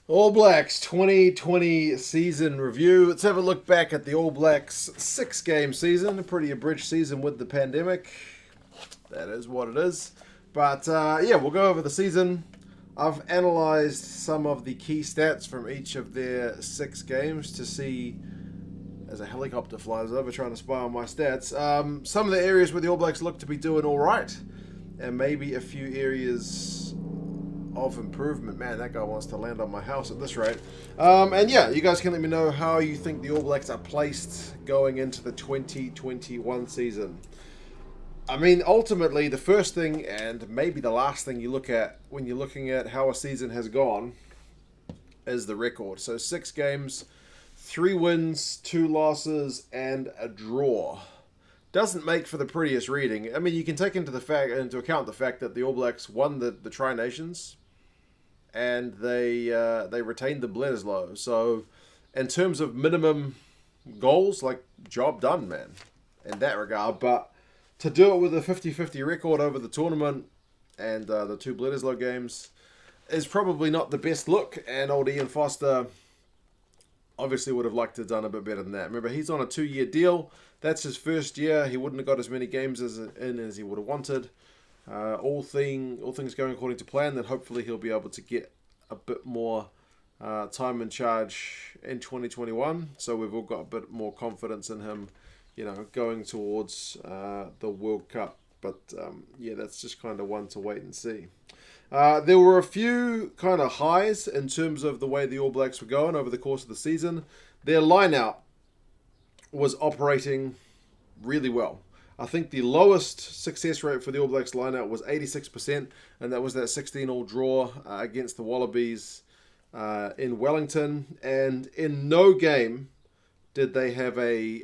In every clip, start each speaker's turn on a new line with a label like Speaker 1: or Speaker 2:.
Speaker 1: All Blacks 2020 season review. Let's have a look back at the All Blacks 6 game season. A pretty abridged season with the pandemic. That is what it is. But yeah, we'll go over the season. I've analysed some of the key stats from each of their 6 games to see, as a helicopter flies over trying to spy on my stats, some of the areas where the All Blacks look to be doing all right, and maybe a few areas of improvement. Man, that guy wants to land on my house at this rate. And yeah, you guys can let me know how you think the All Blacks are placed going into the 2021 season. I mean, ultimately, the first thing and maybe the last thing you look at when you're looking at how a season has gone is the record. So 6 games, 3 wins, 2 losses, and a draw. Doesn't make for the prettiest reading. I mean, you can take into account the fact that the All Blacks won the Tri Nations, and they retained the Bledisloe. So, in terms of minimum goals, like, job done, man, in that regard. But to do it with a 50-50 record over the tournament and the 2 Bledisloe games is probably not the best look. And old Ian Foster obviously would have liked to have done a bit better than that. Remember, he's on a 2-year deal. That's his first year. He wouldn't have got as many games as he would have wanted. All things going according to plan, then hopefully he'll be able to get a bit more time in charge in 2021. So we've all got a bit more confidence in him, going towards the World Cup. But yeah, that's just kind of one to wait and see. There were a few kind of highs in terms of the way the All Blacks were going over the course of the season. Their lineout was operating really well. I think the lowest success rate for the All Blacks lineout was 86%, and that was that 16-all draw against the Wallabies in Wellington. And in no game did they have a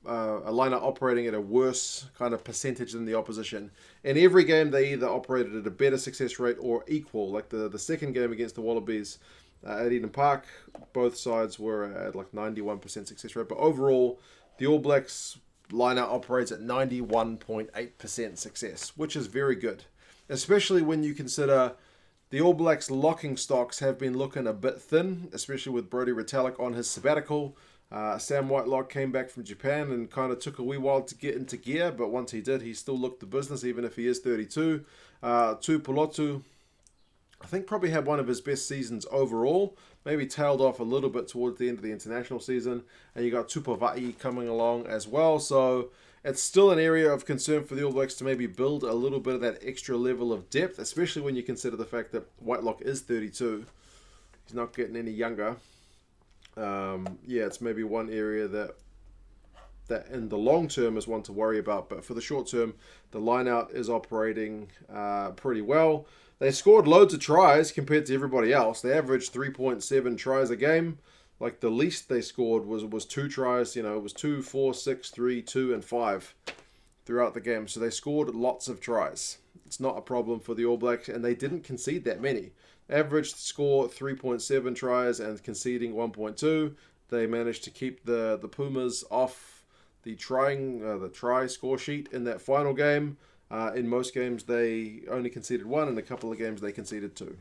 Speaker 1: lineout operating at a worse kind of percentage than the opposition. In every game, they either operated at a better success rate or equal. Like the second game against the Wallabies at Eden Park, both sides were at like 91% success rate. But overall, the All Blacks lineout operates at 91.8% success, which is very good, especially when you consider the All Blacks locking stocks have been looking a bit thin, especially with Brodie Retallick on his sabbatical. Sam Whitelock came back from Japan and kind of took a wee while to get into gear, but once he did, he still looked the business, even if he is 32. Tuipulotu, I think, probably had one of his best seasons overall. Maybe tailed off a little bit towards the end of the international season. And you got Tupavai coming along as well. So it's still an area of concern for the All Blacks to maybe build a little bit of that extra level of depth, especially when you consider the fact that Whitelock is 32. He's not getting any younger. Yeah, it's maybe one area that in the long term is one to worry about. But for the short term, the lineout is operating pretty well. They scored loads of tries compared to everybody else. They averaged 3.7 tries a game. Like, the least they scored was 2 tries. It was 2, 4, 6, 3, 2, and 5 throughout the game. So they scored lots of tries. It's not a problem for the All Blacks, and they didn't concede that many. Average score 3.7 tries and conceding 1.2. They managed to keep the Pumas off the try score sheet in that final game. In most games, they only conceded 1. In a couple of games, they conceded 2.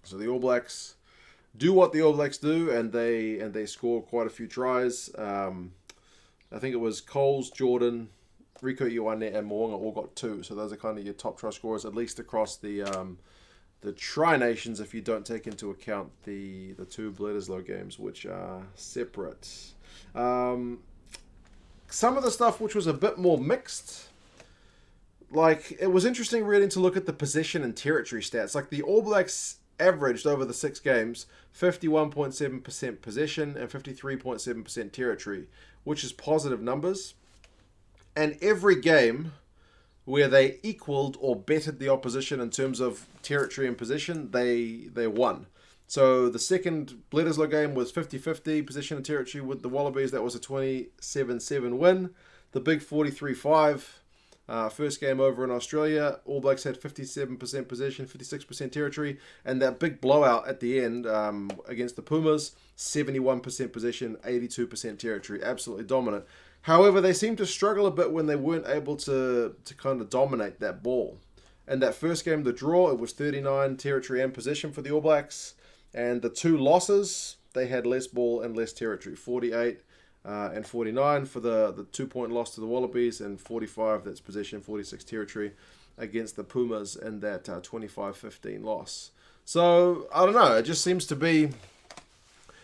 Speaker 1: So the All Blacks do what the All Blacks do, and they score quite a few tries. I think it was Coles, Jordan, Rico Ioane, and Moonga all got 2. So those are kind of your top try scorers, at least across the Tri Nations, if you don't take into account the 2 Bledisloe games, which are separate. Some of the stuff which was a bit more mixed. Like, it was interesting really to look at the possession and territory stats. Like, the All Blacks averaged over the 6 games 51.7% possession and 53.7% territory, which is positive numbers. And every game where they equaled or bettered the opposition in terms of territory and possession, they won. So the second Bledisloe game was 50-50 possession and territory with the Wallabies. That was a 27-7 win. The big 43-5 first game over in Australia, All Blacks had 57% possession, 56% territory, and that big blowout at the end against the Pumas, 71% possession, 82% territory, absolutely dominant. However, they seemed to struggle a bit when they weren't able to kind of dominate that ball. And that first game, the draw, it was 39 territory and possession for the All Blacks, And the two losses, they had less ball and less territory, 48 and 49 for the 2-point loss to the Wallabies, and 45, that's possession, 46 territory against the Pumas in that 25-15 loss. So, I don't know, it just seems to be,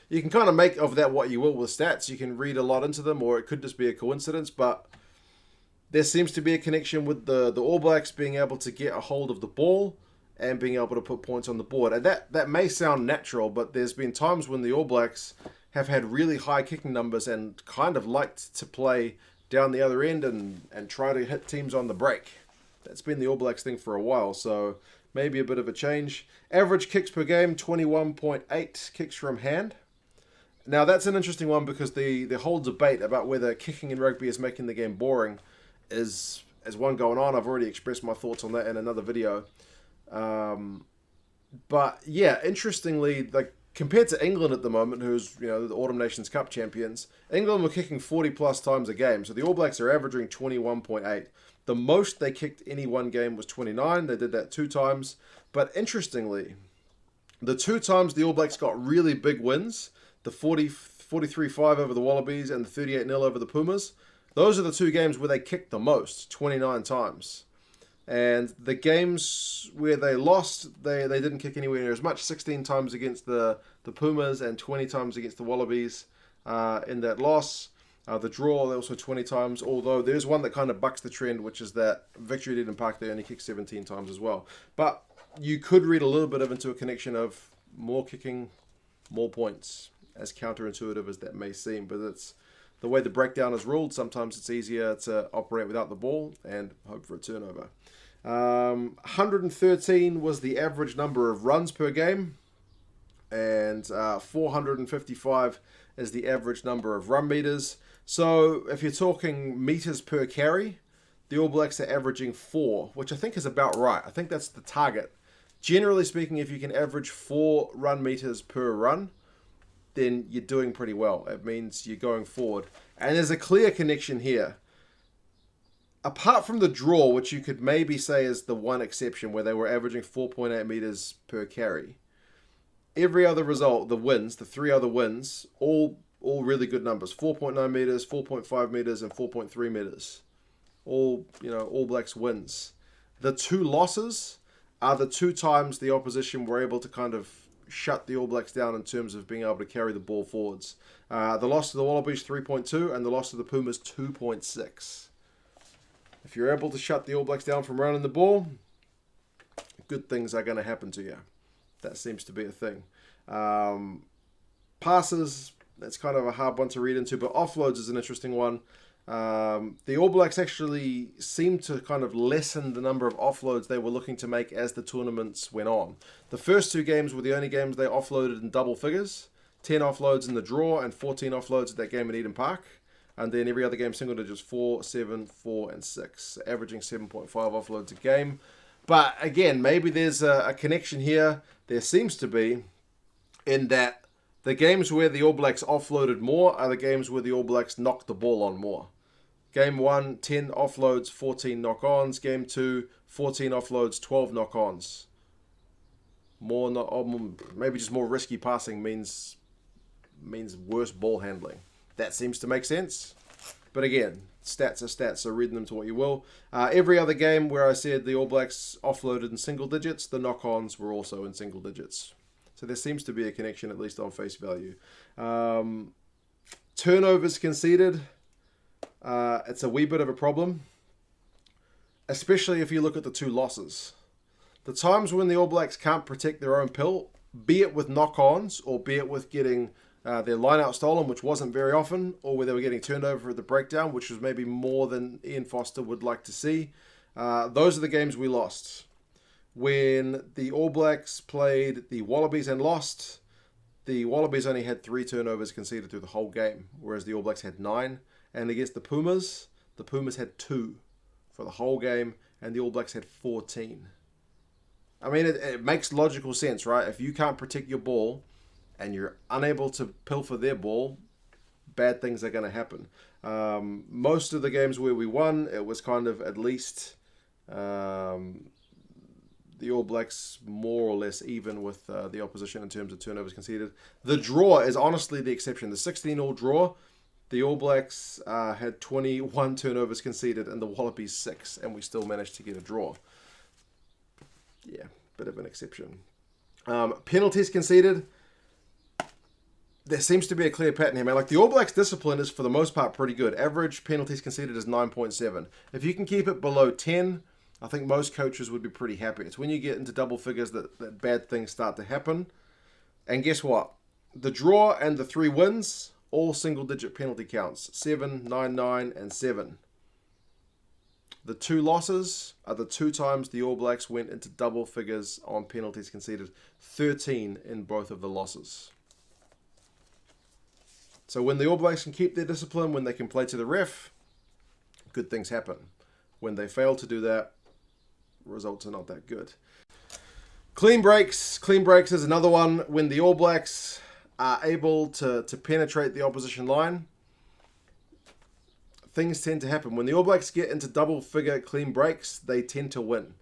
Speaker 1: you can kind of make of that what you will with stats. You can read a lot into them, or it could just be a coincidence, but there seems to be a connection with the All Blacks being able to get a hold of the ball and being able to put points on the board. And that may sound natural, but there's been times when the All Blacks have had really high kicking numbers and kind of liked to play down the other end and try to hit teams on the break. That's been the All Blacks thing for a while, so maybe a bit of a change. Average kicks per game, 21.8 kicks from hand. Now, that's an interesting one because the whole debate about whether kicking in rugby is making the game boring is one going on. I've already expressed my thoughts on that in another video. But yeah, interestingly, like compared to England at the moment, who's the Autumn Nations Cup champions, England were kicking 40 plus times a game. So the All Blacks are averaging 21.8. The most they kicked any one game was 29. They did that 2 times. But interestingly, the 2 times the All Blacks got really big wins, the 43-5 over the Wallabies and the 38-0 over the Pumas, those are the 2 games where they kicked the most, 29 times. And the games where they lost, they didn't kick anywhere near as much, 16 times against the Pumas and 20 times against the Wallabies in that loss. The draw, also 20 times, although there's one that kind of bucks the trend, which is that Victory at Eden Park, they only kicked 17 times as well. But you could read a little bit into a connection of more kicking, more points, as counterintuitive as that may seem. But it's the way the breakdown is ruled. Sometimes it's easier to operate without the ball and hope for a turnover. 113 was the average number of runs per game, and 455 is the average number of run meters. So if you're talking meters per carry, the All Blacks are averaging 4, which I think is about right. I think that's the target. Generally speaking, if you can average 4 run meters per run, then you're doing pretty well. It means you're going forward. And there's a clear connection here. Apart from the draw, which you could maybe say is the one exception where they were averaging 4.8 meters per carry, every other result, the wins, the 3 other wins, all really good numbers. 4.9 meters, 4.5 meters, and 4.3 meters. All All Blacks wins. The 2 losses are the 2 times the opposition were able to kind of shut the All Blacks down in terms of being able to carry the ball forwards. The loss to the Wallabies, 3.2, and the loss to the Pumas, 2.6. If you're able to shut the All Blacks down from running the ball, good things are going to happen to you. That seems to be a thing. Passes, that's kind of a hard one to read into, but offloads is an interesting one. The All Blacks actually seemed to kind of lessen the number of offloads they were looking to make as the tournaments went on. The first 2 games were the only games they offloaded in double figures. 10 offloads in the draw and 14 offloads at that game at Eden Park. And then every other game single digits, 4, 7, 4, and 6, averaging 7.5 offloads a game. But again, maybe there's a connection here. There seems to be, in that the games where the All Blacks offloaded more are the games where the All Blacks knocked the ball on more. Game 1, 10 offloads, 14 knock-ons. Game 2, 14 offloads, 12 knock-ons. Maybe just more risky passing means worse ball handling. That seems to make sense. But again, stats are stats, so read them to what you will. Every other game where I said the All Blacks offloaded in single digits, the knock-ons were also in single digits. So there seems to be a connection, at least on face value. Turnovers conceded. It's a wee bit of a problem, especially if you look at the 2 losses. The times when the All Blacks can't protect their own pill, be it with knock-ons or be it with getting their line-out stolen, which wasn't very often, or where they were getting turned over at the breakdown, which was maybe more than Ian Foster would like to see. Those are the games we lost. When the All Blacks played the Wallabies and lost, the Wallabies only had 3 turnovers conceded through the whole game, whereas the All Blacks had 9. And against the Pumas had 2 for the whole game, and the All Blacks had 14. I mean, it makes logical sense, right? If you can't protect your ball and you're unable to pilfer their ball, bad things are going to happen. Most of the games where we won, it was kind of at least the the All Blacks more or less even with the opposition in terms of turnovers conceded. The draw is honestly the exception. The 16-all draw, the All Blacks had 21 turnovers conceded and the Wallabies 6, and we still managed to get a draw. Yeah, bit of an exception. Penalties conceded. There seems to be a clear pattern here, man. Like, the All Blacks' discipline is, for the most part, pretty good. Average penalties conceded is 9.7. If you can keep it below 10, I think most coaches would be pretty happy. It's when you get into double figures that bad things start to happen. And guess what? The draw and the 3 wins, all single-digit penalty counts. 7, 9, 9, and 7. The 2 losses are the 2 times the All Blacks went into double figures on penalties conceded. 13 in both of the losses. So when the All Blacks can keep their discipline, when they can play to the ref, good things happen. When they fail to do that, results are not that good. Clean breaks. Clean breaks is another one. When the All Blacks are able to penetrate the opposition line, things tend to happen. When the All Blacks get into double-figure clean breaks, they tend to win.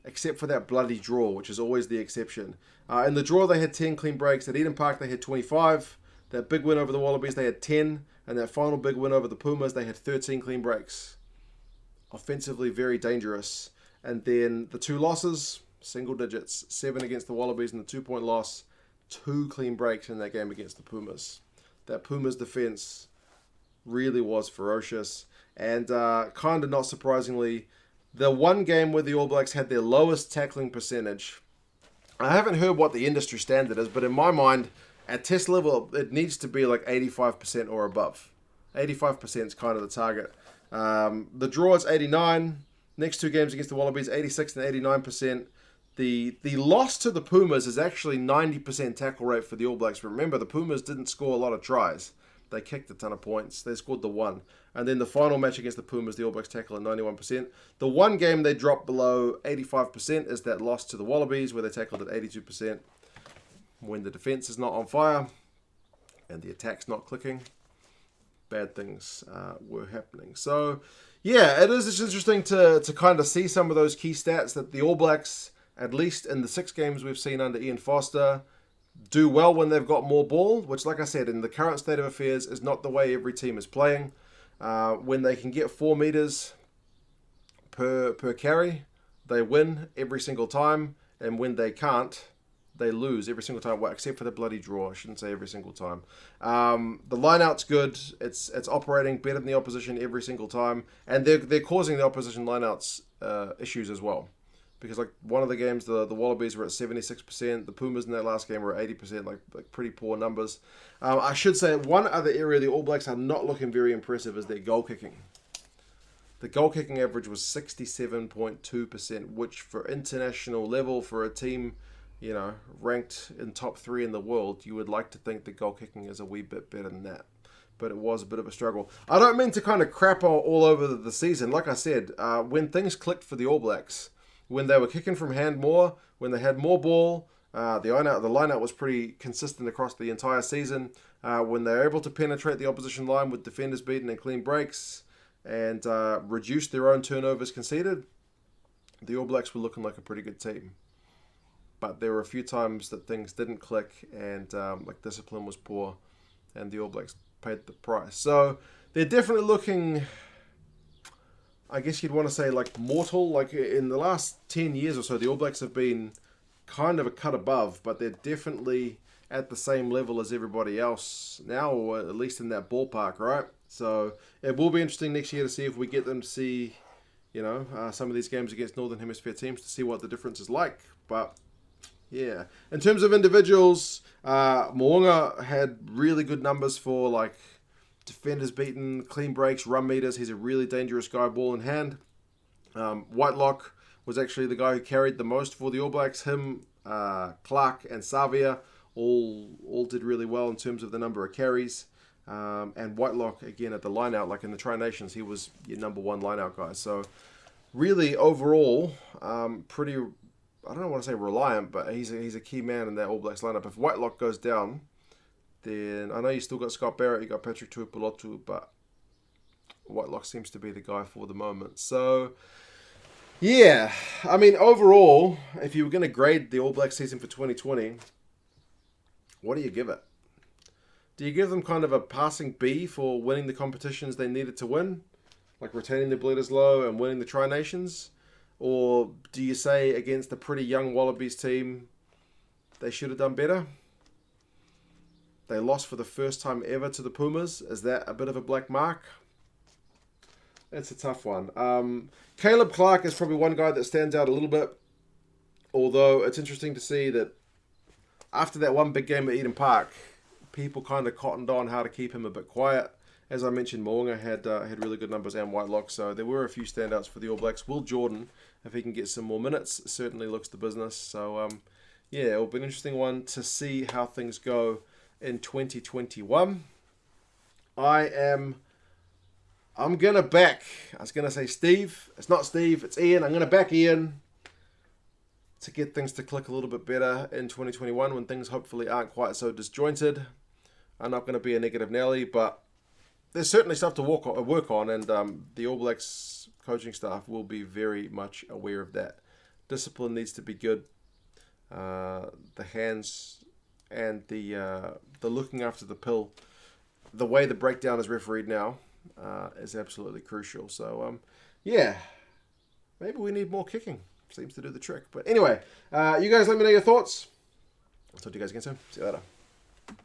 Speaker 1: Except for that bloody draw, which is always the exception. In the draw, they had 10 clean breaks. At Eden Park, they had 25. That big win over the Wallabies, they had 10. And that final big win over the Pumas, they had 13 clean breaks. Offensively, very dangerous. And then the 2 losses, single digits. 7 against the Wallabies and the 2-point loss. 2 clean breaks in that game against the Pumas. That Pumas defense really was ferocious. And kind of not surprisingly, the one game where the All Blacks had their lowest tackling percentage. I haven't heard what the industry standard is, but in my mind, at test level, it needs to be like 85% or above. 85% is kind of the target. The draw is 89. Next 2 games against the Wallabies, 86 and 89%. The loss to the Pumas is actually 90% tackle rate for the All Blacks. But remember, the Pumas didn't score a lot of tries. They kicked a ton of points. They scored the 1. And then the final match against the Pumas, the All Blacks tackle at 91%. The one game they dropped below 85% is that loss to the Wallabies, where they tackled at 82%. When the defense is not on fire and the attack's not clicking, bad things were happening. So, yeah, it's interesting to kind of see some of those key stats that the All Blacks, at least in the 6 games we've seen under Ian Foster, do well when they've got more ball, which, like I said, in the current state of affairs is not the way every team is playing. When they can get 4 meters per carry, they win every single time. And when they can't, they lose every single time. Well, except for the bloody draw. I shouldn't say every single time. The lineout's good. It's operating better than the opposition every single time. And they're causing the opposition lineouts issues as well. Because like one of the games, the Wallabies were at 76%. The Pumas in that last game were at 80%, like pretty poor numbers. I should say one other area the All Blacks are not looking very impressive is their goal kicking. The goal kicking average was 67.2%, which for international level, for a team, you know, ranked in top 3 in the world, you would like to think the goal kicking is a wee bit better than that. But it was a bit of a struggle. I don't mean to kind of crap all over the season. Like I said, when things clicked for the All Blacks, when they were kicking from hand more, when they had more ball, the lineout was pretty consistent across the entire season. When they were able to penetrate the opposition line with defenders beaten and clean breaks and reduce their own turnovers conceded, the All Blacks were looking like a pretty good team. But there were a few times that things didn't click and like discipline was poor and the All Blacks paid the price. So they're definitely looking, I guess you'd want to say, like mortal. Like in the last 10 years or so, the All Blacks have been kind of a cut above, but they're definitely at the same level as everybody else now, or at least in that ballpark, right? So it will be interesting next year to see if we get them to see, you know, some of these games against Northern Hemisphere teams to see what the difference is like. But yeah, in terms of individuals, Mo'unga had really good numbers for like defenders beaten, clean breaks, run meters. He's a really dangerous guy, ball in hand. Whitelock was actually the guy who carried the most for the All Blacks. Him, Clarke, and Savia all did really well in terms of the number of carries. And Whitelock, again, at the lineout, like in the Tri-Nations, he was your number 1 lineout guy. So really, overall, pretty, I don't want to say reliant, but he's a key man in that All Blacks lineup. If Whitelock goes down, then I know you still got Scott Barrett, you got Patrick Tuipulotu, but Whitelock seems to be the guy for the moment. So Yeah, I mean, overall, if you were going to grade the All Blacks season for 2020, what do you give it? Do you give them kind of a passing B for winning the competitions they needed to win, like retaining the Bleeders Low and winning the Tri Nations? Or do you say against a pretty young Wallabies team, they should have done better? They lost for the first time ever to the Pumas. Is that a bit of a black mark? It's a tough one. Caleb Clarke is probably one guy that stands out a little bit. Although it's interesting to see that after that one big game at Eden Park, people kind of cottoned on how to keep him a bit quiet. As I mentioned, Mo'unga had really good numbers and Whitelock, so there were a few standouts for the All Blacks. Will Jordan, if he can get some more minutes, certainly looks the business. So, yeah, it'll be an interesting one to see how things go in 2021. I'm going to back, I was going to say Steve. It's not Steve, it's Ian. I'm going to back Ian to get things to click a little bit better in 2021 when things hopefully aren't quite so disjointed. I'm not going to be a negative Nelly, but there's certainly stuff to work on, and the All Blacks coaching staff will be very much aware of that. Discipline needs to be good. The hands and the looking after the pill, the way the breakdown is refereed now, is absolutely crucial. So, yeah, maybe we need more kicking. Seems to do the trick. But anyway, you guys let me know your thoughts. I'll talk to you guys again soon. See you later.